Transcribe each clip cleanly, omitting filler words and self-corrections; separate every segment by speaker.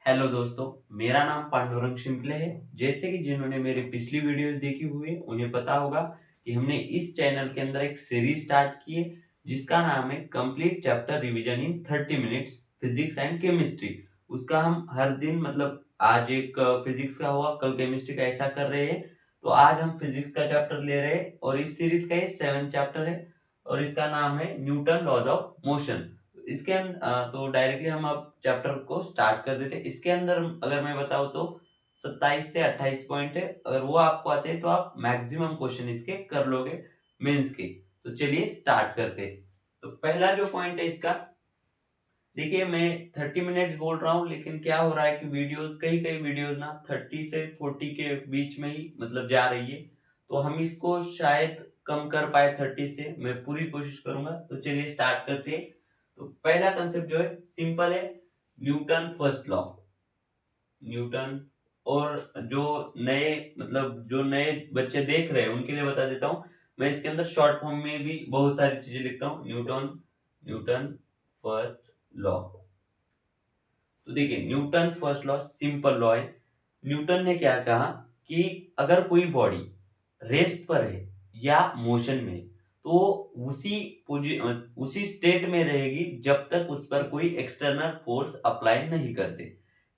Speaker 1: Hello दोस्तों, मेरा नाम पांडुरंग शिंपले है। जैसे कि जिन्होंने मेरी पिछली वीडियोस देखी हुई है उन्हें पता होगा कि हमने इस चैनल के अंदर एक सीरीज स्टार्ट की है जिसका नाम है complete chapter revision in 30 minutes physics and chemistry. उसका हम हर दिन मतलब आज एक फिजिक्स का हुआ, कल केमिस्ट्री का, ऐसा कर रहे हैं। तो आज हम फिजिक्स का चैप्टर ले रहे हैं और इस सीरीज का ये 7th चैप्टर है और इसका नाम है न्यूटन लॉज ऑफ मोशन। इसके अंदर तो डायरेक्टली हम अब चैप्टर को स्टार्ट कर देते हैं। इसके अंदर अगर मैं बताऊं तो 27 से 28 पॉइंट है। अगर वो आपको आते हैं तो आप मैक्सिमम क्वेश्चन इसके कर लोगे मेंस के। तो चलिए स्टार्ट करते हैं। तो पहला जो पॉइंट है इसका, देखिए मैं 30 मिनट्स बोल रहा हूँ लेकिन क्या हो रहा है कि वीडियोस कई कई वीडियोस ना 30 से 40 के बीच में ही मतलब जा रही है। तो हम इसको शायद कम कर पाए 30 से, मैं पूरी कोशिश करूंगा। तो चलिए स्टार्ट करते हैं। तो पहला कंसेप्ट जो है सिंपल है, न्यूटन फर्स्ट लॉ। न्यूटन, और जो नए मतलब जो नए बच्चे देख रहे हैं उनके लिए बता देता हूँ। मैं इसके अंदर शॉर्ट फॉर्म में भी बहुत सारी चीजें लिखता हूँ। Newton Newton first law. तो देखिए Newton first law simple law है। न्यूटन ने क्या कहा कि अगर कोई बॉडी रेस्ट पर है या मोशन में तो उसी उसी स्टेट में रहेगी जब तक उस पर कोई एक्सटर्नल फोर्स अप्लाई नहीं करते।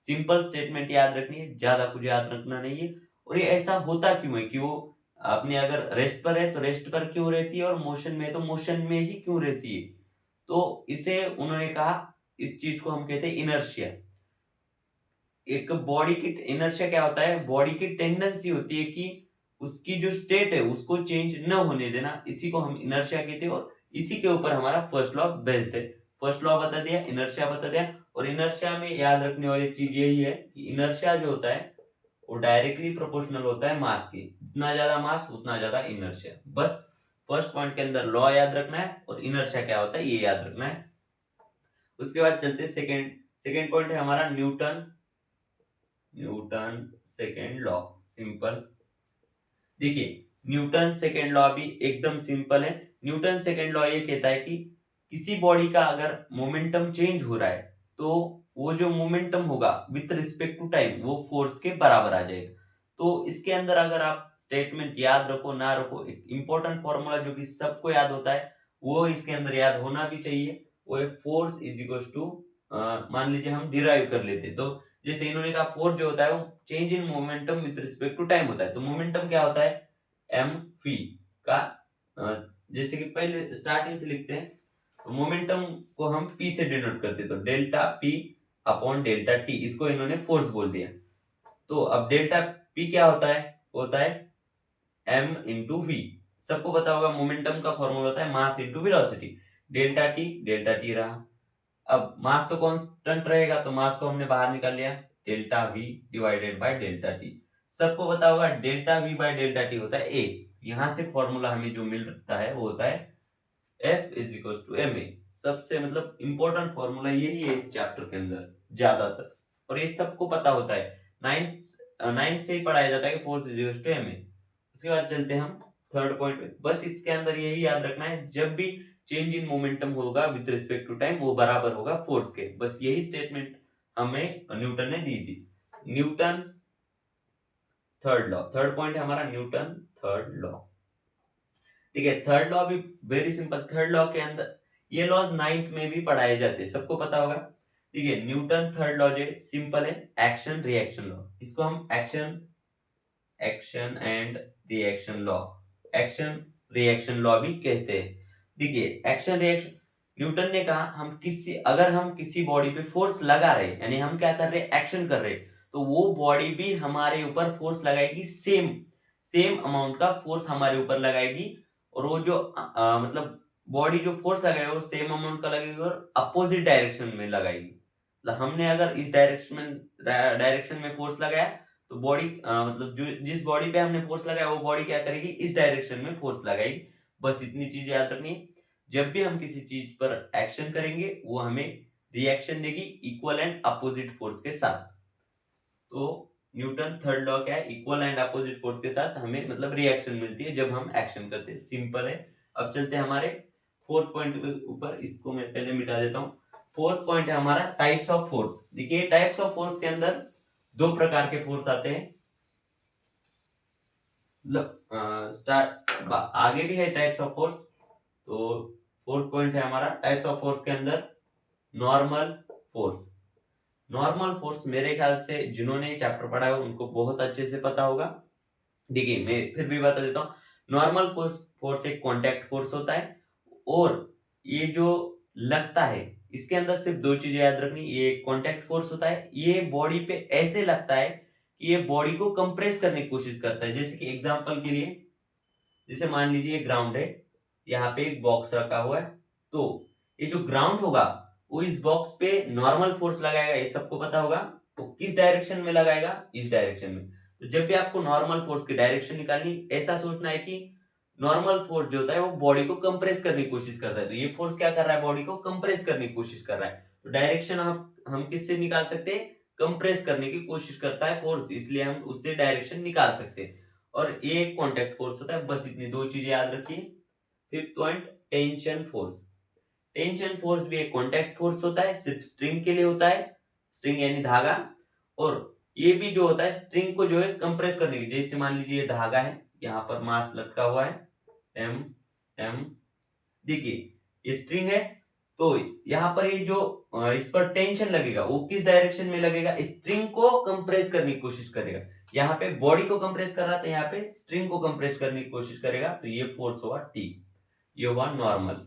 Speaker 1: सिंपल स्टेटमेंट याद रखनी है, ज्यादा कुछ याद रखना नहीं है। और ये ऐसा होता क्यों है कि वो आपने अगर रेस्ट पर है तो रेस्ट पर क्यों रहती है और मोशन में है तो मोशन में ही क्यों रहती है। तो इसे उन्होंने कहा, इस चीज को हम कहते हैं इनर्शिया। एक बॉडी की इनर्शिया क्या होता है, बॉडी की टेंडेंसी होती है कि उसकी जो स्टेट है उसको चेंज न होने देना, इसी को हम इनर्शिया कहते हैं। और इसी के ऊपर हमारा फर्स्ट लॉ बेस्ड है। फर्स्ट लॉ बता दिया, इनर्शिया बता दिया। और इनर्शिया में याद रखने वाली चीज यही है कि इनर्शिया जो होता है वो डायरेक्टली प्रोपोर्शनल होता है मास के। जितना ज्यादा मास उतना ज्यादा इनर्शिया। बस फर्स्ट पॉइंट के अंदर लॉ याद रखना है और इनर्शिया क्या होता है ये याद रखना है। उसके बाद चलते सेकेंड सेकेंड पॉइंट है हमारा Newton Newton second law. Simple, देखिए न्यूटन सेकेंड लॉ भी एकदम सिंपल है। न्यूटन सेकेंड लॉ ये कहता है कि किसी बॉडी का अगर मोमेंटम चेंज हो रहा है तो वो जो मोमेंटम होगा विथ रिस्पेक्ट टू टाइम वो फोर्स के बराबर आ जाएगा। तो इसके अंदर अगर आप स्टेटमेंट याद रखो ना रखो, एक इंपॉर्टेंट फॉर्मूला जो कि सबको याद होता है वो इसके अंदर याद होना भी चाहिए। वो है फोर्स इज इक्वल टू, मान लीजिए हम डिराइव कर लेते तो जैसे इन्होंने कहा फोर्स जो होता है वो change in momentum with respect to time होता है। तो मोमेंटम क्या होता है, एम वी का, जैसे कि पहले स्टार्टिंग से लिखते हैं तो मोमेंटम को हम पी से डिनोट करते हैं। तो delta P upon delta T, इसको इन्होंने फोर्स बोल दिया। तो अब डेल्टा पी क्या होता है एम इंटू वी। सबको पता होगा मोमेंटम का फॉर्मूला होता है mass into velocity. Delta T रहा। अब मास तो कांस्टेंट रहेगा तो मास को हमने बाहर निकाल लिया, delta we divided by delta T. सबको पता होगा delta we by delta T होता है ए। यहां से फॉर्मूला हमें जो मिलता है वो होता है F is equal to M A. सबसे मतलब इंपॉर्टेंट फॉर्मूला यही है इस चैप्टर के अंदर ज्यादातर, और ये सबको पता होता है। नाइन्थ नाइन्थ से ही पढ़ाया जाता है कि force is equal to M A. उसके बाद चलते हैं हम थर्ड पॉइंट पे। बस इसके अंदर यही याद रखना है, जब भी चेंज इन मोमेंटम होगा विद रिस्पेक्ट टू टाइम वो बराबर होगा फोर्स के। बस यही स्टेटमेंट हमें न्यूटन ने दी थी। Newton third law, third point है हमारा न्यूटन थर्ड लॉ। ठीक है, थर्ड लॉ भी वेरी सिंपल। थर्ड लॉ के अंदर ये लॉ नाइन्थ में भी पढ़ाए जाते हैं, सबको पता होगा। ठीक है, न्यूटन थर्ड लॉ जो सिंपल है, एक्शन रिएक्शन लॉ। इसको हम action action and reaction law, action reaction law भी कहते हैं। देखिए एक्शन रिएक्शन, न्यूटन ने कहा अगर हम किसी बॉडी पे फोर्स लगा रहे यानी हम क्या कर रहे हैं, एक्शन कर रहे, तो वो बॉडी भी हमारे ऊपर फोर्स लगाएगी, सेम सेम अमाउंट का फोर्स हमारे ऊपर लगाएगी। और वो जो मतलब बॉडी जो फोर्स लगाएगी वो सेम अमाउंट का लगेगी और अपोजिट डायरेक्शन में लगाएगी। मतलब हमने अगर इस डायरेक्शन में फोर्स लगाया तो बॉडी मतलब जो जिस बॉडी पे हमने फोर्स लगाया वो बॉडी क्या करेगी, इस डायरेक्शन में फोर्स लगाएगी। बस इतनी चीज याद रखनी है। जब भी हम किसी चीज पर एक्शन करेंगे वो हमें रिएक्शन देगी इक्वल एंड अपोजिट फोर्स के साथ। तो न्यूटन थर्ड लॉ क्या है, इक्वल एंड अपोजिट फोर्स के साथ हमें मतलब रिएक्शन मिलती है जब हम एक्शन करते हैं। सिंपल है। अब चलते हैं हमारे फोर्थ पॉइंट के ऊपर, इसको मैं पहले मिटा देता हूँ। फोर्थ पॉइंट है हमारा टाइप्स ऑफ फोर्स। देखिए टाइप्स ऑफ फोर्स के अंदर दो प्रकार के फोर्स आते हैं, मतलब स्टार्ट आगे भी है टाइप्स ऑफ फोर्स। तो फोर्थ पॉइंट है हमारा टाइप्स ऑफ फोर्स के अंदर नॉर्मल फोर्स। नॉर्मल फोर्स मेरे ख्याल से जिन्होंने चैप्टर पढ़ा है उनको बहुत अच्छे से पता होगा। देखिए मैं फिर भी बता देता हूँ। नॉर्मल फोर्स फोर्स एक कांटेक्ट फोर्स होता है, और ये जो लगता है इसके अंदर सिर्फ दो चीजें याद रखनी। ये कांटेक्ट फोर्स होता है, ये बॉडी पे ऐसे लगता है कि ये बॉडी को कंप्रेस करने की कोशिश करता है। जैसे कि एग्जांपल के लिए, जैसे मान लीजिए ग्राउंड है, यहाँ पे एक बॉक्स रखा हुआ है, तो ये जो ग्राउंड होगा वो इस बॉक्स पे नॉर्मल फोर्स लगाएगा, ये सबको पता होगा। तो किस डायरेक्शन में लगाएगा? इस डायरेक्शन में। तो जब भी आपको नॉर्मल फोर्स की डायरेक्शन निकालनी, ऐसा सोचना है कि नॉर्मल फोर्स जो होता है वो बॉडी को कंप्रेस करने की कोशिश करता है, तो ये फोर्स क्या कर रहा है? बॉडी को कंप्रेस करने की कोशिश कर रहा है। तो डायरेक्शन हम किससे निकाल सकते हैं? कंप्रेस करने की कोशिश करता है फोर्स, इसलिए हम उससे डायरेक्शन निकाल सकते हैं। और ये एक कॉन्टेक्ट फोर्स होता है। बस इतनी दो चीजें याद रखिए। Fifth point, tension force. Tension force भी एक कॉन्टेक्ट फोर्स होता है, सिर्फ स्ट्रिंग के लिए होता है, स्ट्रिंग यानी धागा। और ये भी जो होता है स्ट्रिंग को जो है कंप्रेस करने की। जैसे मान लीजिए ये धागा है, यहाँ पर मास लटका हुआ है एम एम, देखिए ये स्ट्रिंग है, तो यहाँ पर ये जो इस पर टेंशन लगेगा वो किस डायरेक्शन में लगेगा? स्ट्रिंग को कंप्रेस करने की कोशिश करेगा। यहाँ पे बॉडी को कंप्रेस कर रहा था, यहाँ पे स्ट्रिंग को कंप्रेस करने की कोशिश करेगा, तो ये फोर्स हुआ टी, ये हुआ नॉर्मल।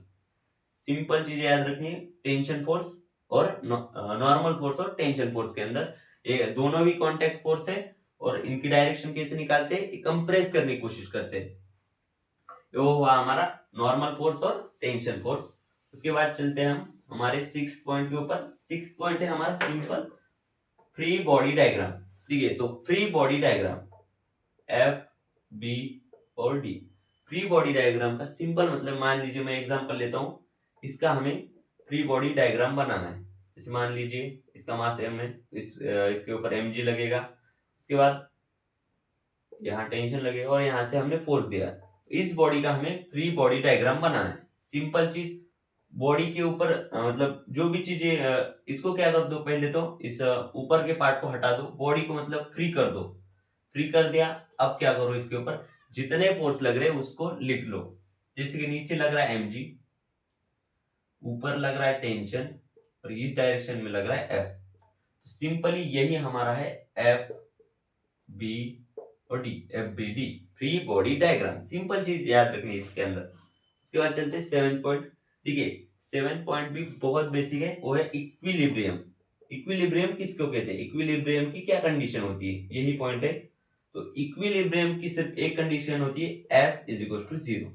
Speaker 1: सिंपल चीजें याद रखनी है, टेंशन फोर्स और नॉर्मल फोर्स और टेंशन फोर्स के अंदर ये दोनों भी कांटेक्ट फोर्स है, और इनकी डायरेक्शन कैसे निकालते हैं? कंप्रेस करने की कोशिश करते हैं। वो हुआ हमारा नॉर्मल फोर्स और टेंशन फोर्स। उसके बाद चलते हैं हम हमारे सिक्स पॉइंट के ऊपर। सिक्स पॉइंट है हमारा सिंपल फ्री बॉडी डायग्राम। ठीक है, तो free body diagram F B और डी। फ्री बॉडी डायग्राम का सिंपल मतलब, मान लीजिए मैं एग्जांपल लेता हूं, इसका हमें फ्री बॉडी डायग्राम बनाना है। जैसे मान लीजिए इसका मास m है, इसके ऊपर mg लगेगा, उसके बाद यहाँ टेंशन लगेगा, और यहाँ से हमने फोर्स दिया। इस बॉडी का हमें फ्री बॉडी डायग्राम बनाना है। सिंपल चीज, बॉडी के ऊपर मतलब जो भी चीजें, इसको क्या कर दो, पहले तो इस ऊपर के पार्ट को हटा दो, बॉडी को मतलब फ्री कर दो। फ्री कर दिया, अब क्या करो, इसके ऊपर जितने फोर्स लग रहे हैं उसको लिख लो। जैसे कि नीचे लग रहा है mg, ऊपर लग रहा है टेंशन, और इस डायरेक्शन में लग रहा है F। तो सिंपली यही हमारा है एफ बी और D, F B D, free body diagram. Simple चीज याद रखनी है इसके अंदर। उसके बाद चलते हैं सेवन पॉइंट। देखिए सेवन पॉइंट भी बहुत बेसिक है, वो है इक्विलिब्रियम। इक्विलिब्रियम किसको कहते हैं? इक्विलिब्रियम की क्या कंडीशन होती है, यही पॉइंट है। तो इक्विलिब्रियम की सिर्फ एक कंडीशन होती है, F is equal to 0।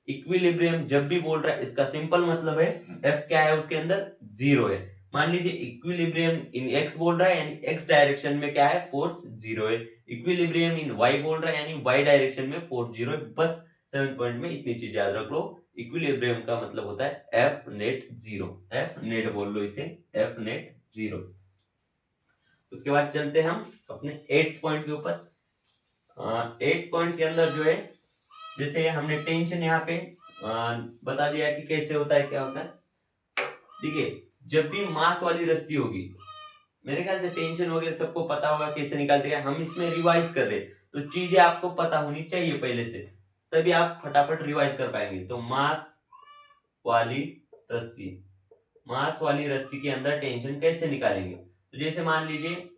Speaker 1: Equilibrium जब भी बोल रहा है, इसका सिंपल मतलब है F क्या है उसके अंदर? 0 है। मान लीजिए इक्विलिब्रियम इन x बोल रहा है, यानी x डायरेक्शन में क्या है? फोर्स 0 है। इक्विलिब्रियम इन y बोल रहा है, यानी y डायरेक्शन में फोर्स 0 है। बस 7 पॉइंट में इतनी चीज याद रख लो। इक्विलिब्रियम का मतलब होता है F नेट 0, F नेट बोल लो इसे, F नेट 0। उसके बाद चलते हैं हम अपने 8th पॉइंट के ऊपर। 8th पॉइंट के अंदर जो है, जैसे हमने टेंशन यहाँ पे बता दिया कि कैसे होता है, क्या होता है। देखिए जब भी मास वाली रस्सी होगी, मेरे ख्याल से टेंशन वगैरह सबको पता होगा कैसे निकालते हैं, हम इसमें रिवाइज कर रहे, तो चीजें आपको पता होनी चाहिए पहले से, तभी आप फटाफट रिवाइज कर पाएंगे। तो मास वाली रस्सी, मास वाली रस्सी के अंदर टेंशन कैसे निकालेंगे? तो जैसे मान लीजिए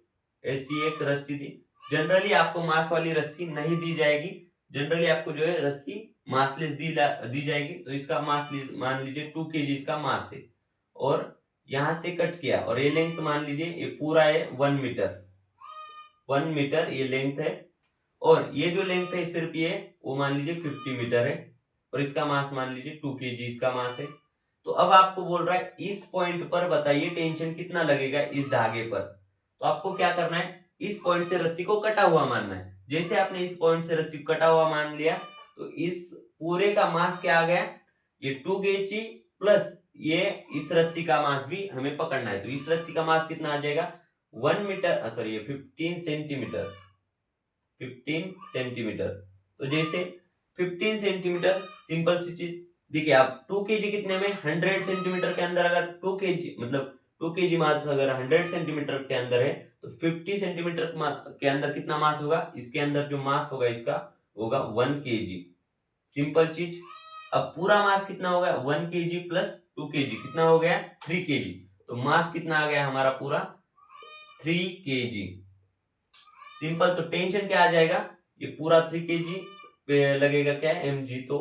Speaker 1: ऐसी एक रस्सी थी, जनरली आपको मास वाली रस्सी नहीं दी जाएगी, जनरली आपको जो है रस्सी मासलेस दी जाएगी। तो इसका मास मान लीजिए 2 kg इसका मास है, और यहां से कट किया, और ये लेंथ मान लीजिए ये पूरा है 1 मीटर, 1 मीटर ये लेंथ है, और ये जो लेंथ है सिर्फ ये वो मान लीजिए 50 मीटर है, और इसका मास मान लीजिए 2 kg इसका मास है। तो अब आपको बोल रहा है इस पॉइंट पर बताइए टेंशन कितना लगेगा इस धागे पर। तो आपको क्या करना है, इस पॉइंट से रस्सी को कटा हुआ मानना है। जैसे आपने इस पॉइंट से रस्सी को कटा हुआ मान लिया, तो इस पूरे का मास क्या आ गया? ये 2 kg प्लस ये इस रस्सी का मास भी हमें पकड़ना है। तो इस रस्सी का मास कितना आ जाएगा? 1 मीटर, सॉरी 15 सेंटीमीटर, 15 सेंटीमीटर। तो जैसे 15 सेंटीमीटर, सिंपल सी चीज, देखिए आप 2 kg कितने में, 100 सेंटीमीटर के अंदर अगर 2 kg मतलब 2 kg मास अगर 100 सेंटीमीटर के अंदर है तो 50 सेंटीमीटर के अंदर कितना मास होगा, इसके अंदर जो मास होगा इसका होगा 1 kg। सिंपल चीज। अब पूरा मास कितना होगा, 1 kg प्लस 2 kg कितना हो गया, 3 kg। तो मास कितना आ गया हमारा पूरा 3 kg। सिंपल। तो टेंशन क्या आ जाएगा, ये पूरा 3 kg पे लगेगा क्या mg, तो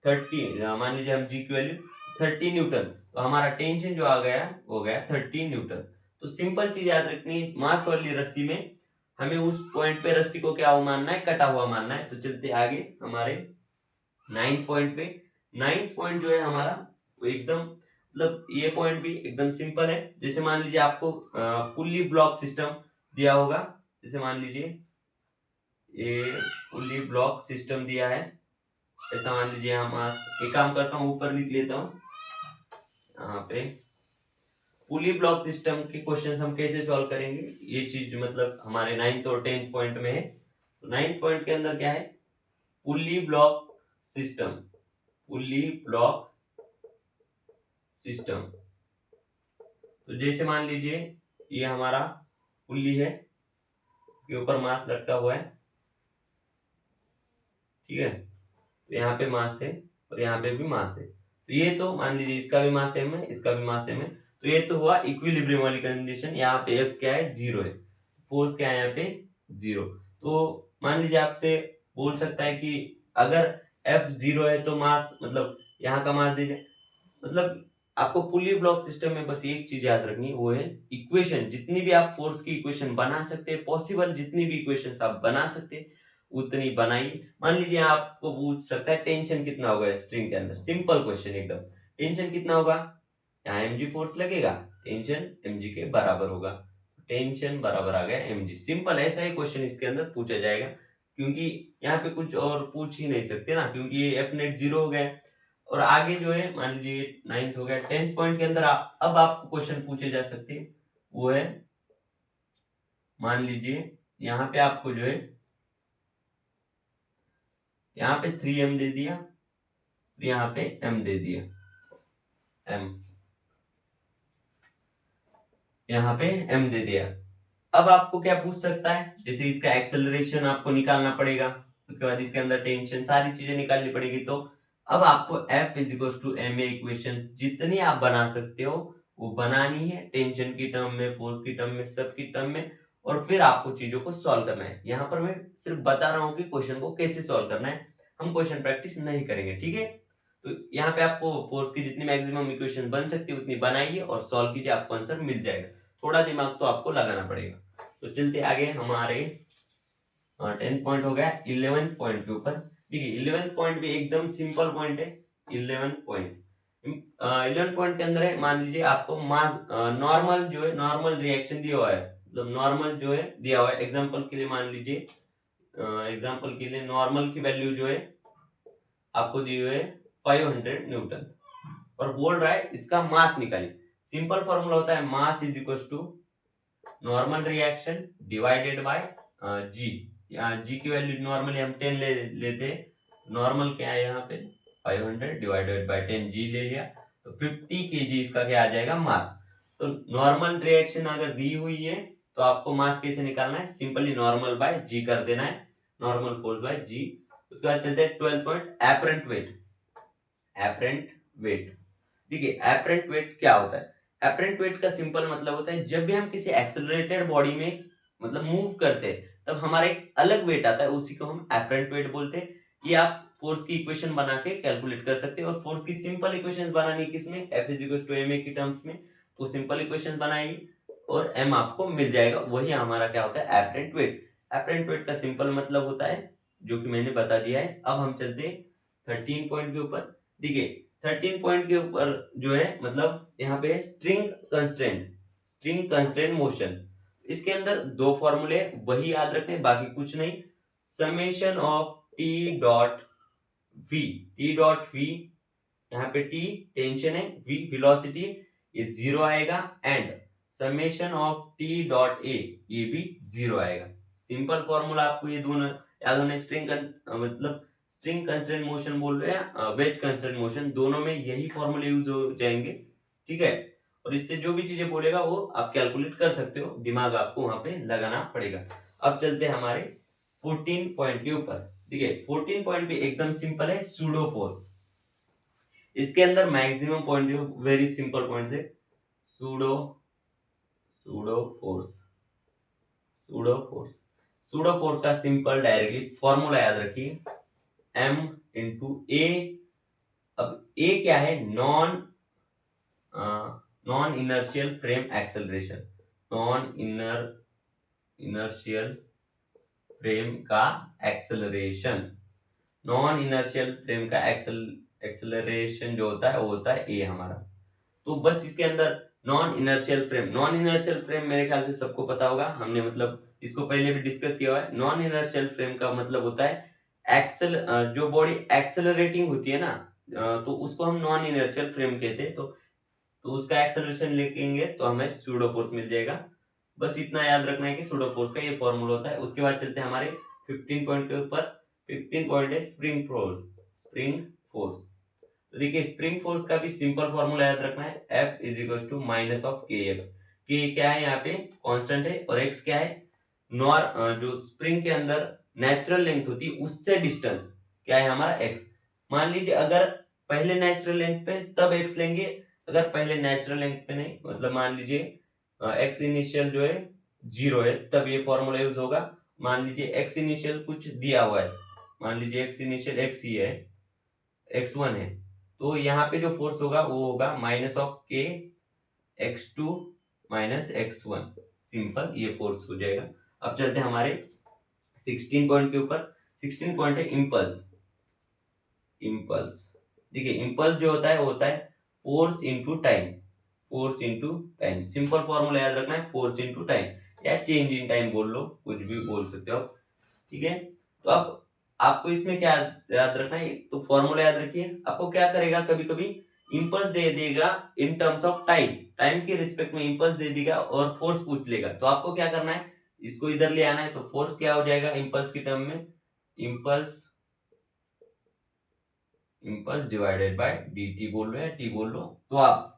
Speaker 1: 30, मान लीजिए हम g की वैल्यू 30 न्यूटन, तो हमारा टेंशन जो आ गया हो गया 30 न्यूटन। तो सिंपल चीज याद रखनी, मास वाली रस्सी में हमें उस पॉइंट पे रस्सी को क्या मानना है, कटा हुआ मानना है। तो चलते आगे हमारे 9th पॉइंट पे। 9th पॉइंट जो है हमारा वो एकदम मतलब ये पॉइंट भी एकदम सिंपल है। जैसे मान लीजिए आपको पुल्ली ब्लॉक सिस्टम दिया होगा, जैसे मान लीजिए ये पुल्ली ब्लॉक सिस्टम दिया है, ऐसा मान लीजिए। हम एक काम करता हूँ, ऊपर लिख लेता हूँ यहाँ पे। पुली ब्लॉक सिस्टम के क्वेश्चंस हम कैसे सॉल्व करेंगे, ये चीज मतलब हमारे 9th और 10th पॉइंट में है। तो 9th पॉइंट के अंदर क्या है, पुली ब्लॉक सिस्टम। पुली ब्लॉक सिस्टम। तो जैसे मान लीजिए ये हमारा पुली है, इसके ऊपर मास लटका हुआ है, ठीक है। तो यहाँ पे मास है और यहाँ पे भी मास है। तो ये तो मान लीजिए इसका भी मास m है, इसका भी मास m है। तो ये तो हुआ इक्विलिब्रियम वाली कंडीशन। यहाँ पे F क्या है, 0 है, फोर्स क्या है यहाँ पे 0। तो मान लीजिए आपसे बोल सकता है कि अगर F 0 है तो मास मतलब यहाँ का मास दीजिए। मतलब आपको पुली ब्लॉक सिस्टम में बस एक चीज याद रखनी, वो है इक्वेशन। जितनी भी आप फोर्स की इक्वेशन बना सकते हैं, पॉसिबल जितनी भी इक्वेशन आप बना सकते हैं उतनी बनाइए। मान लीजिए आपको पूछ सकता है टेंशन कितना होगा स्ट्रिंग के अंदर, सिंपल क्वेश्चन एकदम। टेंशन कितना होगा, यहाँ mg फोर्स लगेगा, टेंशन mg के बराबर होगा। टेंशन बराबर आ गया mg। सिंपल। ऐसा ही क्वेश्चन इसके अंदर पूछा जाएगा, क्योंकि यहाँ पे कुछ और पूछ ही नहीं सकते ना, क्योंकि ये एफ नेट 0 हो गया। और आगे जो है मान लीजिए 9th हो गया। 10th पॉइंट के अंदर अब आपको क्वेश्चन पूछे जा सकते हैं, वो है मान लीजिए यहाँ पे आपको जो है यहाँ पे 3m दे दिया, यहाँ पे m दे दिया, m यहाँ पे m दे दिया। अब आपको क्या पूछ सकता है, जैसे इसका एक्सेलरेशन आपको निकालना पड़ेगा, उसके बाद इसके अंदर टेंशन, सारी चीजें निकालनी पड़ेगी। तो अब आपको F = ma इक्वेशन जितनी आप बना सकते हो वो बनानी है, टेंशन की टर्म में, फोर्स की टर्म में, सब की टर्म में। और फिर आपको चीजों को सॉल्व करना है। यहाँ पर मैं सिर्फ बता रहा हूँ कि क्वेश्चन को कैसे सॉल्व करना है, हम क्वेश्चन प्रैक्टिस नहीं करेंगे, ठीक है। तो यहाँ पे आपको फोर्स की जितनी मैक्सिमम इक्वेशन बन सकती है उतनी बनाइए और सॉल्व कीजिए, आपको आंसर मिल जाएगा। थोड़ा दिमाग तो आपको लगाना पड़ेगा। तो चलते आगे हमारे 10th पॉइंट हो गया। 11th पॉइंट के ऊपर देखिए, 11th पॉइंट भी एकदम सिंपल पॉइंट है। 11th पॉइंट 11th पॉइंट के अंदर है, मान लीजिए आपको मास नॉर्मल जो है, नॉर्मल रिएक्शन दिया हुआ है, मतलब नॉर्मल जो है दिया हुआ है। एग्जांपल के लिए मान लीजिए, एग्जांपल के लिए नॉर्मल की वैल्यू जो है आपको दी हुई है 500 न्यूटन, और बोल रहा है इसका मास निकालिए। सिंपल फॉर्मूला होता है mass is equal to normal reaction divided by G. यहाँ जी की वैल्यू नॉर्मली हम 10 लेते, नॉर्मल क्या है यहाँ पे 500 डिवाइडेड बाय 10 जी ले लिया, तो 50 kg इसका क्या आ जाएगा, मास। तो नॉर्मल रिएक्शन अगर दी हुई है तो आपको मास कैसे निकालना है, सिंपली नॉर्मल बाय जी कर देना है, नॉर्मल फोर्स बाय जी। उसके बाद चलते हैं 12th point, apparent wait. Apparent wait देखिए, एपरेंट वेट क्या होता है। एपरेंट वेट का सिंपल मतलब होता है जब भी हम किसी एक्सेलरेटेड बॉडी में मतलब मूव करते हैं तब हमारा एक अलग वेट आता है, उसी को हम एपरेंट वेट बोलते हैं। ये आप फोर्स की इक्वेशन बना के कैलकुलेट कर सकते हैं। और फोर्स की सिंपल इक्वेशन बनानी किसमें, F = ma की टर्म्स में, वो सिंपल इक्वेशन बनाइए और m आपको मिल जाएगा। वही हमारा क्या होता है, एपरेंट वेट। एपरेंट वेट का सिंपल मतलब होता है जो कि मैंने बता दिया है। अब हम चलते 13 पॉइंट के ऊपर। देखिए 13 पॉइंट के ऊपर जो है मतलब यहाँ पे स्ट्रिंग कंस्ट्रेंट मोशन। इसके अंदर दो फॉर्मूले वही याद रखने, बाकी कुछ नहीं। Summation of T dot V, यहाँ पे टी टेंशन है, वी वेलोसिटी, ये 0 आएगा। And summation of T dot A, ये भी 0 आएगा। सिंपल फॉर्मूला आपको ये दोनों याद होने। स्ट्रिंग स्ट्रिंग कंस्ट्रेंट मोशन बोल रहे हैं, वेज कंस्ट्रेंट मोशन, दोनों में यही फॉर्मूले यूज हो जाएंगे, ठीक है। और इससे जो भी चीजें बोलेगा वो आप कैलकुलेट कर सकते हो, दिमाग आपको वहां पे लगाना पड़ेगा। अब चलते हैं हमारे 14 पॉइंट के ऊपर। ठीक है, 14 पॉइंट पे एकदम सिंपल है, सूडो फोर्स। इसके अंदर मैक्सिमम पॉइंट जो वेरी सिंपल पॉइंट है, pseudo pseudo force pseudo force pseudo force का सिंपल डायरेक्टली फॉर्मूला याद रखिए, m इंटू ए। अब ए क्या है, non inertial frame acceleration, non inertial frame का एक्सेलरेशन, नॉन इनर्शियल फ्रेम का एक्सेलरेशन जो होता है वो होता है ए हमारा। तो बस इसके अंदर नॉन इनर्शियल फ्रेम मेरे ख्याल से सबको पता होगा, हमने मतलब इसको पहले भी डिस्कस किया हुआ है। नॉन इनर्शियल फ्रेम का मतलब होता है जो बॉडी एक्सेलरेटिंग होती है ना, तो उसको हम नॉन इनर्शियल फ्रेम कहते हैं। तो उसका एक्सेलरेशन लिखेंगे तो हमें सूडो फोर्स मिल जाएगा। बस इतना याद रखना है कि सूडो फोर्स का ये फॉर्मूला होता है। उसके बाद चलते हैं हमारे 15 पॉइंट के ऊपर। 15 पॉइंट है स्प्रिंग फोर्स। तो देखिए स्प्रिंग फोर्स का भी सिंपल फॉर्मूला याद रखना है, F is equal to minus of kx। K क्या है यहाँ पे कांस्टेंट है, और x क्या है, जो स्प्रिंग के अंदर नेचुरल लेंथ होती है उससे डिस्टेंस क्या है हमारा x। मान लीजिए अगर पहले नेचुरल लेंथ पे तब x लेंगे, अगर पहले नेचुरल लेंथ पे नहीं, मतलब मान लीजिए x इनिशियल जो है 0 है तब ये फॉर्मूला यूज होगा। मान लीजिए x इनिशियल कुछ दिया हुआ है, मान लीजिए x इनिशियल x ही है, x1 है, तो यहाँ पे जो फोर्स होगा वो होगा minus of k x2 minus x1, simple ये फोर्स हो जाएगा। अब चलते हैं हमारे 16 पॉइंट के ऊपर। 16 पॉइंट है इम्पल्स। देखिए इम्पल्स जो होता है वो होता है force into time. Simple formula याद रखना है, फोर्स इनटू टाइम या चेंज इन टाइम बोल लो, कुछ भी बोल सकते हो आप, ठीक है। तो अब आपको इसमें क्या याद रखना है, तो फॉर्मूला याद रखिए। आपको क्या करेगा, कभी कभी इंपल्स दे देगा इन टर्म्स ऑफ टाइम के रिस्पेक्ट में इंपल्स दे देगा और फोर्स पूछ लेगा, तो आपको क्या करना है, इसको इधर ले आना है। तो फोर्स क्या हो जाएगा इंपल्स की टर्म में, इंपल्स डिवाइडेड बाय dt बोल लो या t बोल लो। तो आप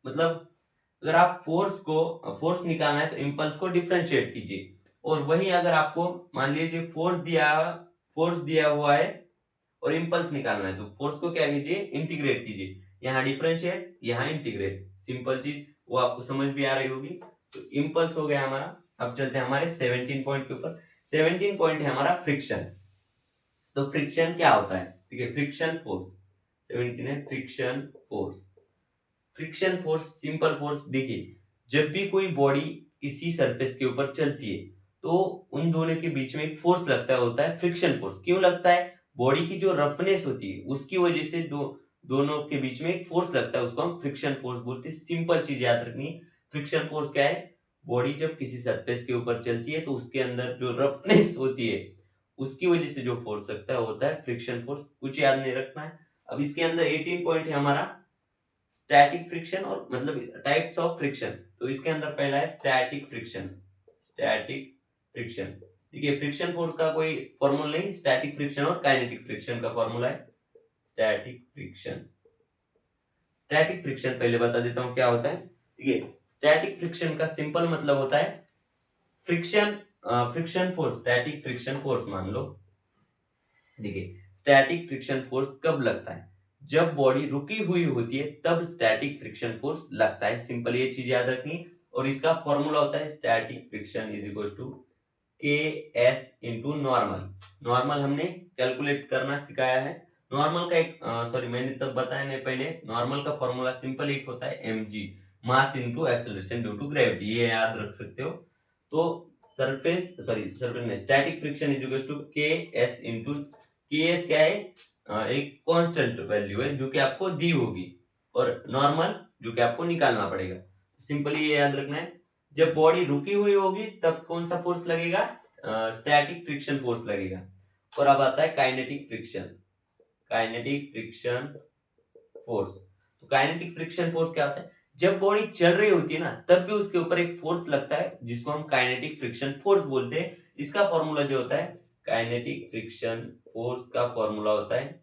Speaker 1: मतलब अगर आप फोर्स निकालना है तो इंपल्स को डिफरेंशिएट कीजिए, और वही अगर आपको मान लीजिए फोर्स दिया हुआ है और इंपल्स निकालना है तो फोर्स को क्या कीजिए, इंटीग्रेट कीजिए, यहाँ डिफरेंशिएट यहाँ इंटीग्रेट, सिंपल चीज वो आपको समझ भी आ रही होगी। तो इंपल्स हो गया हमारा। अब चलते हैं हमारे 17 पॉइंट के ऊपर। 17 पॉइंट है हमारा फ्रिक्शन। तो फ्रिक्शन क्या होता है, ठीक है, फ्रिक्शन फोर्स। 17 है फ्रिक्शन फोर्स सिंपल फोर्स। देखिए जब भी कोई बॉडी किसी सरफेस के ऊपर चलती है तो उन दोनों के बीच में एक फोर्स लगता है, होता है फ्रिक्शन फोर्स। क्यों लगता है, बॉडी की जो रफनेस होती है उसकी वजह से दोनों के बीच में एक फोर्स लगता है, उसको हम फ्रिक्शन फोर्स बोलते हैं। सिंपल चीज याद रखनी है, फ्रिक्शन फोर्स क्या है, बॉडी जब किसी सरफेस के ऊपर चलती है तो उसके अंदर जो रफनेस होती है उसकी वजह से जो फोर्स लगता है होता है फ्रिक्शन फोर्स। कुछ याद नहीं रखना है। अब इसके अंदर 18 पॉइंट है हमारा स्टैटिक फ्रिक्शन, और मतलब टाइप्स ऑफ फ्रिक्शन। तो इसके अंदर पहला है स्टैटिक फ्रिक्शन। देखिए फ्रिक्शन फोर्स का कोई फॉर्मूला नहीं, स्टैटिक फ्रिक्शन और काइनेटिक फ्रिक्शन का फॉर्मूला है स्टैटिक फ्रिक्शन पहले बता देता हूं क्या होता है। ठीक है, स्टैटिक फ्रिक्शन का सिंपल मतलब होता है friction force, static friction force मान लो। देखिए स्टैटिक फ्रिक्शन फोर्स कब लगता है, जब बॉडी रुकी हुई होती है तब स्टैटिक फ्रिक्शन फोर्स लगता है, सिंपल ये चीज याद रखनी। और इसका फॉर्मूला होता है static friction is equal to KS into normal हमने कैलकुलेट करना सिखाया है। नॉर्मल का एक मैंने तब बताया नहीं पहले, नॉर्मल का फॉर्मूला सिंपल एक होता है mg, mass into acceleration due to gravity, ये याद रख सकते हो। तो static friction is equal to KS into KS क्या है, एक कांस्टेंट वैल्यू है जो कि आपको दी होगी, और नॉर्मल जो कि आपको निकालना पड़ेगा। सिंपली ये याद रखना है, जब बॉडी रुकी हुई होगी तब कौन सा फोर्स लगेगा, स्टैटिक फ्रिक्शन फोर्स लगेगा। और अब आता है काइनेटिक फ्रिक्शन फोर्स। तो काइनेटिक फ्रिक्शन फोर्स क्या होता है, जब बॉडी चल रही होती है ना तब भी उसके ऊपर एक फोर्स लगता है जिसको हम काइनेटिक फ्रिक्शन फोर्स बोलते हैं। इसका फॉर्मूला जो होता है काइनेटिक फ्रिक्शन फोर्स का फॉर्मूला होता है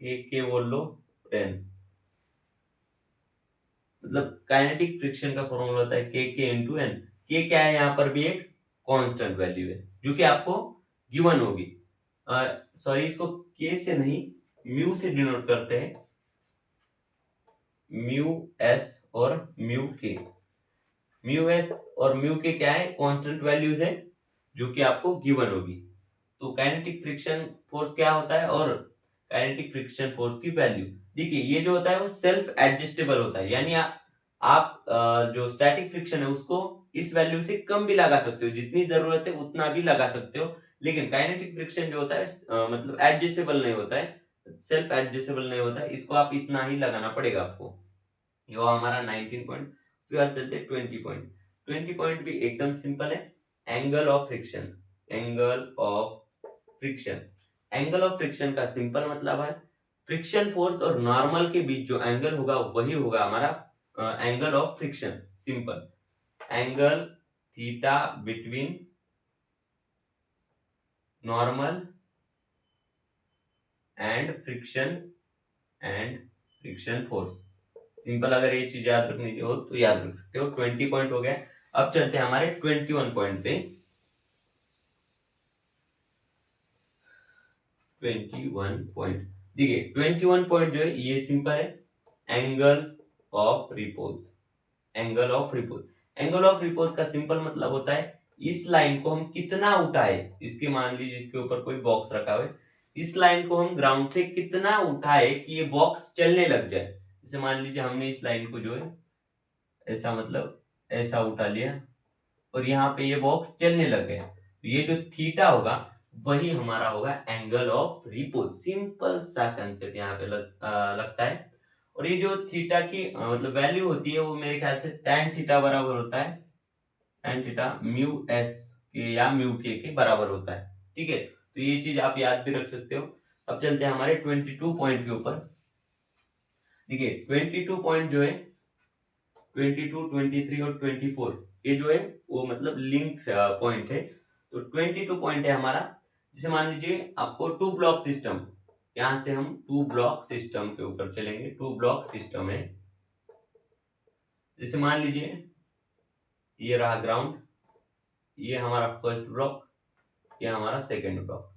Speaker 1: के बोल लो 10, मतलब काइनेटिक फ्रिक्शन का फॉर्मूला होता है के इंटू एन। के क्या है, यहाँ पर भी एक कांस्टेंट वैल्यू है जो कि आपको गिवन होगी। सॉरी, इसको के से नहीं म्यू से डिनोट करते हैं, म्यू एस और म्यू के। म्यू एस और म्यू के क्या है, कांस्टेंट वैल्यूज है जो कि आपको गिवन होगी। तो काइनेटिक फ्रिक्शन फोर्स क्या होता है और काइनेटिक फ्रिक्शन फोर्स की वैल्यू देखिए, ये जो होता है वो सेल्फ एडजस्टेबल होता है, यानी आप जो स्टैटिक फ्रिक्शन है उसको इस वैल्यू से कम भी लगा सकते हो, जितनी जरूरत है उतना भी लगा सकते हो। लेकिन काइनेटिक फ्रिक्शन जो होता है मतलब एडजस्टेबल नहीं होता है, सेल्फ एडजस्टेबल नहीं होता है, इसको आप इतना ही लगाना पड़ेगा आपको। ये हमारा 19 पॉइंट। उसके बाद चलते हैं 20 पॉइंट। 20 पॉइंट भी एकदम सिंपल है, angle of friction. Angle of friction, angle of friction का सिंपल मतलब है फ्रिक्शन फोर्स और नॉर्मल के बीच जो एंगल होगा वही होगा हमारा angle of friction. Simple, angle theta between normal and friction force. Simple, अगर ये चीज याद रखनी हो तो याद रख सकते हो। 20 पॉइंट हो गया। अब चलते हैं हमारे 21 पॉइंट पे। 21 पॉइंट देखिए, 21 पॉइंट जो है ये सिंपल है, angle of repose. Angle of repose, angle of repose का सिंपल मतलब होता है इस लाइन को हम कितना उठाए, इसके मान लीजिए इसके ऊपर कोई बॉक्स रखा हुआ है, इस लाइन को हम ग्राउंड से कितना उठाए कि ये बॉक्स चलने लग जाए। जैसे मान लीजिए हमने इस लाइन को जो है ऐसा मतलब ऐसा उठा लिया और यहाँ पे ये बॉक्स चलने लग गया, तो ये जो थीटा होगा वही हमारा होगा एंगल ऑफ रिपोज। सिंपल सा कंसेप्ट यहाँ पे लगता है। और ये जो थीटा की मतलब वैल्यू होती है वो मेरे ख्याल से tan थीटा बराबर होता है, tan थीटा म्यू एस के या म्यू के बराबर होता है। ठीक है, तो ये चीज आप याद भी रख सकते हो। अब चलते हैं हमारे 22 पॉइंट के ऊपर। देखिए 22 पॉइंट जो है 22, 23 और 24 ये जो है वो मतलब लिंक पॉइंट है। तो 22 पॉइंट है हमारा, जैसे मान लीजिए आपको टू ब्लॉक सिस्टम, यहां से हम टू ब्लॉक सिस्टम के ऊपर चलेंगे। टू ब्लॉक सिस्टम है, जैसे मान लीजिए ये रहा ग्राउंड, ये हमारा फर्स्ट ब्लॉक, ये हमारा सेकंड ब्लॉक,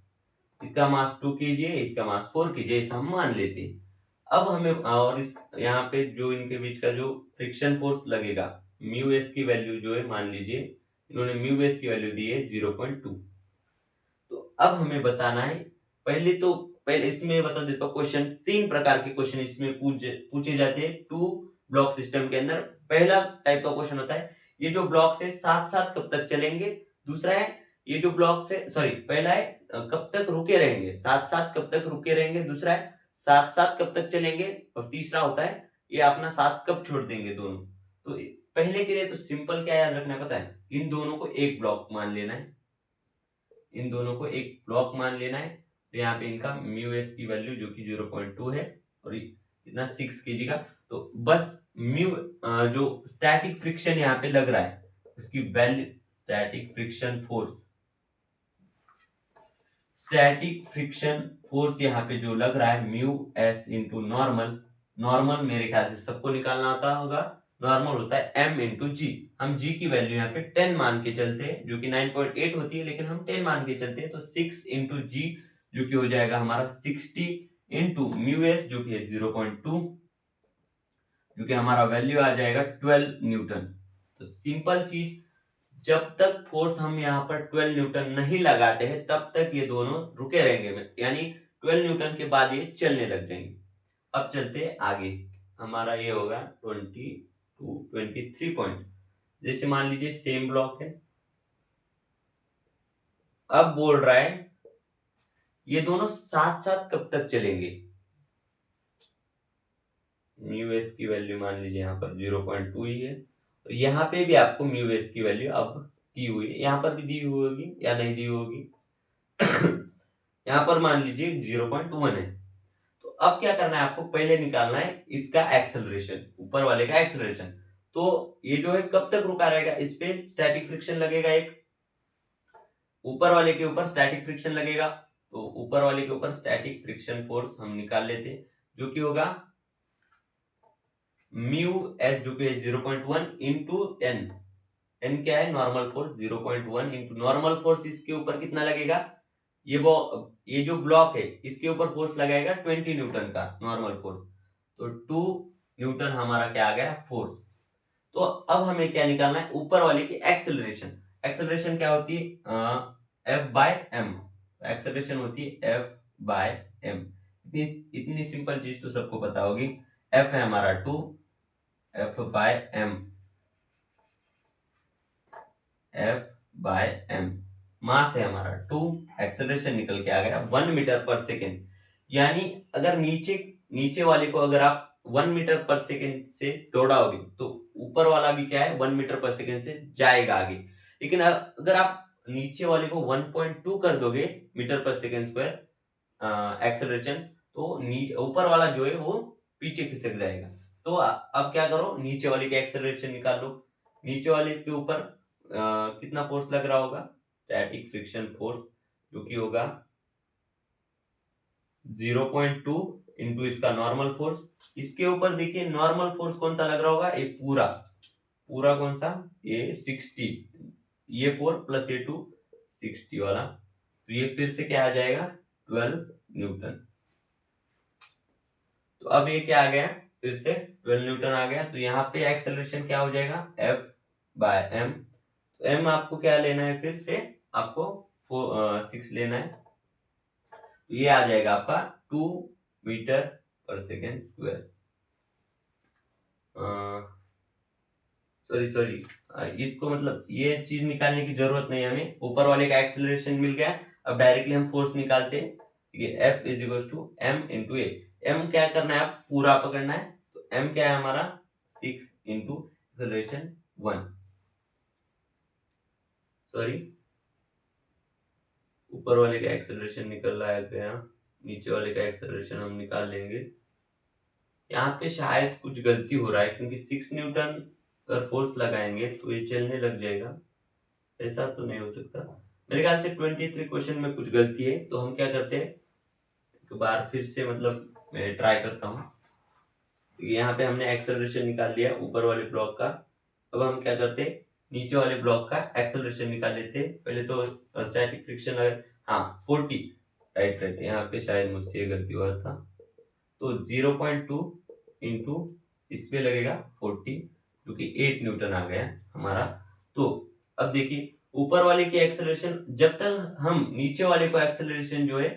Speaker 1: इसका मास 2 kg है, इसका मास 4 kg, ऐसा हम मान लेते हैं। अब हमें और इस यहाँ पे जो इनके बीच का जो फ्रिक्शन फोर्स लगेगा, म्यू एस की वैल्यू जो है मान लीजिए इन्होंने म्यू एस की वैल्यू दी है 0.2। तो अब हमें बताना है, पहले इसमें बता देता हूँ क्वेश्चन, 3 प्रकार के क्वेश्चन इसमें पूछे जाते हैं टू ब्लॉक सिस्टम के अंदर। पहला टाइप का क्वेश्चन होता है ये जो ब्लॉक है साथ साथ कब तक चलेंगे। दूसरा है ये जो ब्लॉक से पहला है कब तक रुके रहेंगे, साथ साथ कब तक रुके रहेंगे। दूसरा है साथ साथ कब तक चलेंगे। और तीसरा होता है ये अपना साथ कब छोड़ देंगे दोनों। तो पहले के लिए तो सिंपल क्या याद रखना है पता है, इन दोनों को एक ब्लॉक मान लेना है, इन दोनों को एक ब्लॉक मान लेना है। तो यहाँ पे इनका म्यू एस की वैल्यू जो कि 0.2 है और इतना 6 kg का, तो बस म्यू जो स्टैटिक फ्रिक्शन यहाँ पे लग रहा है उसकी value, static friction force, static friction force यहाँ पे जो लग रहा है mu S into normal. Normal मेरे ख्याल से सबको निकालना आता होगा, नॉर्मल होता है m इंटू जी। हम g की वैल्यू यहाँ पे 10 मान के चलते हैं, जो कि 9.8 होती है, लेकिन हम 10 मान के चलते हैं। तो 6 इंटू जी जो कि हो जाएगा हमारा 60 इंटू म्यू एस जो कि है 0.2, जो कि हमारा वैल्यू आ जाएगा 12 न्यूटन। तो सिंपल चीज, जब तक फोर्स हम यहाँ पर 12 न्यूटन नहीं लगाते हैं तब तक ये दोनों रुके रहेंगे, यानी 12 न्यूटन के बाद ये चलने लग जाएंगे। अब चलते आगे, हमारा ये होगा 23 पॉइंट। जैसे मान लीजिए सेम ब्लॉक है, अब बोल रहा है ये दोनों साथ साथ कब तक चलेंगे। म्यू एस की वैल्यू मान लीजिए यहाँ पर 0.2 ही है, और यहाँ पे भी आपको म्यू एस की वैल्यू अब दी हुई है, यहाँ पर भी दी हुई होगी या नहीं दी होगी यहाँ पर मान लीजिए 0.1 है। तो अब क्या करना है आपको, पहले निकालना है इसका एक्सेलरेशन, ऊपर वाले का एक्सेलरेशन। तो ये जो है कब तक रुका रहेगा, इस पे स्टैटिक फ्रिक्शन लगेगा, एक ऊपर वाले के ऊपर स्टैटिक फ्रिक्शन लगेगा। तो ऊपर वाले के ऊपर स्टैटिक फ्रिक्शन फोर्स हम निकाल लेते, जो कि होगा म्यू एस, जो कि है 0.1 इंटू एन। एन क्या है, normal force. 0.1 into normal force, इसके ऊपर कितना लगेगा, ये जो ब्लॉक है इसके ऊपर फोर्स लगाएगा 20 न्यूटन का नॉर्मल फोर्स। तो 2 न्यूटन हमारा क्या आ गया, फोर्स। तो अब हमें क्या निकालना है, ऊपर वाले की एक्सेलरेशन। एक्सेलरेशन क्या होती है, एफ बाय एम। एक्सेलरेशन होती है एफ बाय एम। इतनी इतनी सिंपल चीज तो सबको पता होगी। एफ है हमारा 2, F by M, F by M. Mass है हमारा 2, एक्सेलरेशन निकल के आ गया 1 मीटर पर सेकेंड। यानी अगर नीचे नीचे वाले को अगर आप 1 मीटर पर सेकेंड से दौड़ाओगे तो ऊपर वाला भी क्या है, 1 मीटर पर सेकेंड से जाएगा आगे। लेकिन अगर आप नीचे वाले को 1.2 कर दोगे मीटर पर सेकेंड स्क्वायर एक्सेलरेशन, तो ऊपर वाला जो है वो पीछे खिसक जाएगा। तो अब क्या करो, नीचे वाले के एक्सेलरेशन निकाल लो। नीचे वाले के ऊपर कितना फोर्स लग रहा होगा, स्टैटिक फ्रिक्शन फोर्स, जो कि होगा 0.2 इंटू इसका नॉर्मल फोर्स। इसके ऊपर देखिए नॉर्मल फोर्स कौन सा लग रहा होगा, ये पूरा पूरा कौन सा, ये 60, ये 4 प्लस ये 2, 60 वाला। तो ये फिर से क्या आ जाएगा, 12 न्यूटन। तो अब ये क्या आ गया, फिर से 12 न्यूटन आ गया। तो यहाँ पे एक्सेलरेशन क्या हो जाएगा, एफ बाय एम। तो एम आपको क्या लेना है, फिर से आपको 6 लेना है। तो ये आ जाएगा आपका 2 मीटर पर सेकेंड स्क्वायर। सॉरी, इसको मतलब ये चीज निकालने की जरूरत नहीं है हमें, ऊपर वाले का एक्सेलरेशन मिल गया। अब डायरेक्टली हम फोर्स निकालते हैं। F is equal to M into A. M क्या करना है, आप पूरा पकड़ना है। तो एम क्या है हमारा 6 इंटू एक्सेलरेशन 1। सॉरी, ऊपर वाले का एक्सेलरेशन निकल रहा है, गया नीचे वाले का एक्सेलरेशन हम निकाल लेंगे। यहाँ पे शायद कुछ गलती हो रहा है, क्योंकि 6 न्यूटन अगर फोर्स लगाएंगे तो ये चलने लग जाएगा। ऐसा तो नहीं हो सकता, मेरे ख्याल से 23 क्वेश्चन में कुछ गलती है। तो हम क्या करते हैं, एक बार फिर से मतलब मैं ट्राई करता हूँ। यहाँ पे हमने एक्सेलरेशन निकाल लिया ऊपर वाले ब्लॉक का। अब हम क्या करते हैं, नीचे वाले ब्लॉक का एक्सेलरेशन निकाल लेते हैं। पहले तो स्टैटिक फ्रिक्शन, हाँ 40, राइट, यहाँ पे शायद मुझसे ये गलती हुआ था। तो 0.2 इंटू इसमें लगेगा 40, जो कि 8 न्यूटन आ गया हमारा। तो अब देखिए ऊपर वाले की एक्सेलरेशन, जब तक हम नीचे वाले को एक्सेलरेशन जो है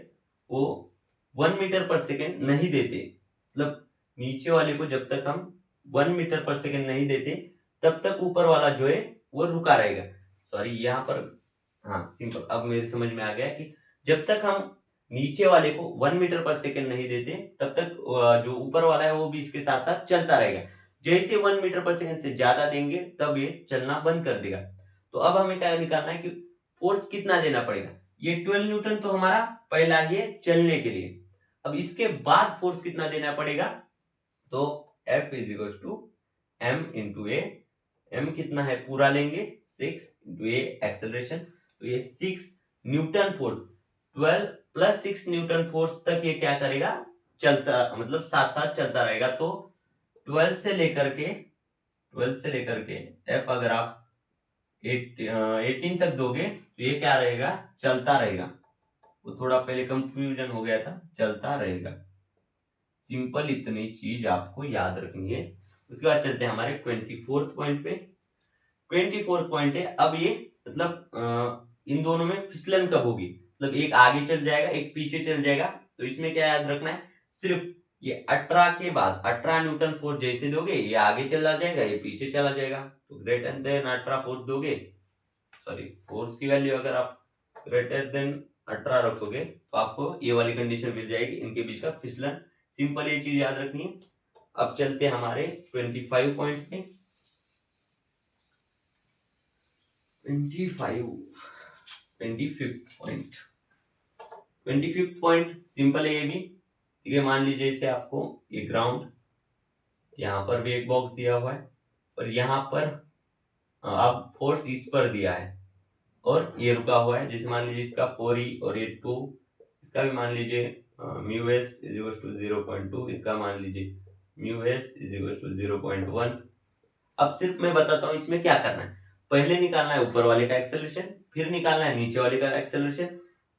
Speaker 1: वो 1 मीटर पर सेकेंड नहीं देते, मतलब नीचे वाले को जब तक हम 1 मीटर पर सेकेंड नहीं देते, तब तक ऊपर वाला जो है वो रुका रहेगा। सॉरी, यहाँ पर हाँ सिंपल, अब मेरे समझ में आ गया कि जब तक हम नीचे वाले को 1 मीटर पर सेकेंड नहीं देते, तब तक जो ऊपर वाला है वो भी इसके साथ साथ चलता रहेगा। जैसे 1 मीटर पर सेकेंड से ज्यादा देंगे तब ये चलना बंद कर देगा। तो अब हमें क्या निकालना है कि फोर्स कितना देना पड़ेगा। ये 12 न्यूटन तो हमारा पहला ही है चलने के लिए। अब इसके बाद फोर्स कितना देना पड़ेगा, तो F is equal to M into A. M कितना है, पूरा लेंगे 6 इंटू ए एक्सेलरेशन। तो ये 6 Newton force, 12 plus 6 Newton force तक ये क्या करेगा, चलता, मतलब साथ साथ चलता रहेगा। तो 12 से लेकर के एफ अगर आप 18 तक दोगे तो ये क्या रहेगा, चलता रहेगा। वो थोड़ा पहले कंफ्यूजन हो गया था, चलता रहेगा। सिंपल इतनी चीज आपको याद रखनी है। उसके बाद चलते हैं हमारे 24th पॉइंट पे। 24th पॉइंट है, अब ये मतलब इन दोनों में फिसलन कब होगी, मतलब एक आगे चल जाएगा एक पीछे चल जाएगा। तो इसमें क्या याद रखना है, सिर्फ ये 18 के बाद 18 न्यूटन फोर्स जैसे दोगे ये आगे चला जाएगा ये पीछे चला जाएगा। तो ग्रेटर देन 18 फोर्स दोगे, सॉरी फोर्स की वैल्यू अगर आप ग्रेटर देन 18 रखोगे तो आपको ये वाली कंडीशन मिल जाएगी, इनके बीच का फिसलन। सिंपल ये चीज याद रखनी है। अब चलते हैं हमारे 25 पॉइंट पे। 25th पॉइंट सिंपल है ये भी, ठीक है। मान लीजिए इसे आपको ये ग्राउंड, यहाँ पर भी एक बॉक्स दिया हुआ है, और यहाँ पर अब फोर्स इस पर दिया है और ये रुका हुआ है। जैसे मान लीजिए इसका 4e और ये 2, इसका भी मान लीजिए mu S is equal to 0.2, इसका मान लीजिए mu S is equal to 0.1। अब सिर्फ मैं बताता हूँ इसमें क्या करना है। पहले निकालना है ऊपर वाले का एक्सेलरेशन, फिर निकालना है नीचे वाले का एक्सेलरेशन।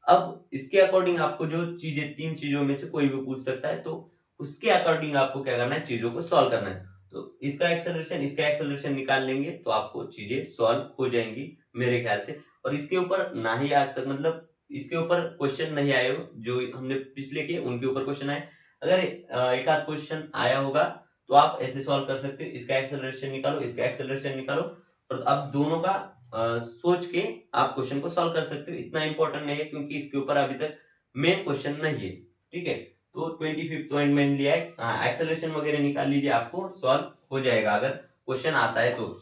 Speaker 1: अब इसके अकॉर्डिंग आपको जो चीजें, तीन चीजों में से कोई भी पूछ सकता है, तो उसके अकॉर्डिंग आपको क्या करना है, चीजों को सॉल्व करना है। तो इसका एक्सेलरेशन निकाल लेंगे तो आपको चीजें सॉल्व हो जाएंगी मेरे ख्याल से। और इसके ऊपर ना ही आज तक, मतलब इसके ऊपर क्वेश्चन नहीं आए हो जो हमने पिछले किए उनके ऊपर क्वेश्चन आए। अगर एक आध क्वेश्चन आया होगा तो आप ऐसे सॉल्व कर सकते हो, इसका एक्सेलरेशन निकालो, इसका एक्सेलरेशन निकालो, और अब दोनों का सोच के आप क्वेश्चन को सॉल्व कर सकते हो। इतना इंपॉर्टेंट नहीं है क्योंकि इसके ऊपर अभी तक मेन क्वेश्चन नहीं है, ठीक है। तो 25th पॉइंट मैंने लिया है, एक्सेलरेशन वगैरह निकाल लीजिए, आपको सॉल्व हो जाएगा अगर क्वेश्चन आता है तो।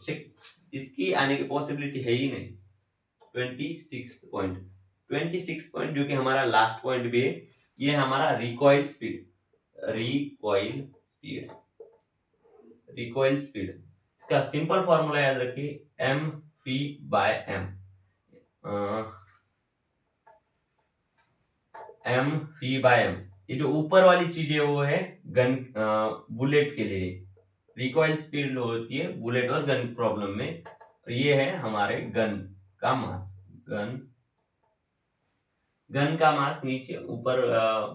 Speaker 1: इसकी आने की पॉसिबिलिटी है ही नहीं। 26 पॉइंट जो कि हमारा लास्ट पॉइंट भी है, ये हमारा रिकॉइल स्पीड। इसका सिंपल फॉर्मूला याद रखिए, M P by M. M P by M, ये जो ऊपर वाली चीज है वो है गन, बुलेट के लिए रिकॉइल स्पीड होती है बुलेट और गन प्रॉब्लम में। और ये है हमारे गन का मास, गन का मास नीचे, ऊपर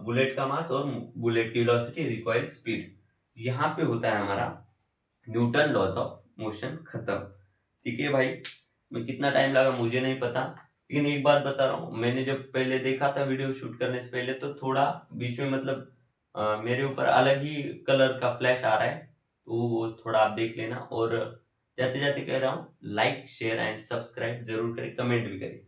Speaker 1: बुलेट का मास और बुलेट की वेलोसिटी, रिकॉइल स्पीड। यहाँ पे होता है हमारा न्यूटन लॉज ऑफ मोशन खत्म। ठीक है भाई, इसमें कितना टाइम लगा मुझे नहीं पता, लेकिन एक बात बता रहा हूँ, मैंने जब पहले देखा था वीडियो शूट करने से पहले तो थोड़ा बीच में मतलब मेरे ऊपर अलग ही कलर का फ्लैश आ रहा है, तो वो थोड़ा आप देख लेना। और जाते जाते कह रहा हूँ, लाइक शेयर एंड सब्सक्राइब जरूर करें, कमेंट भी करें।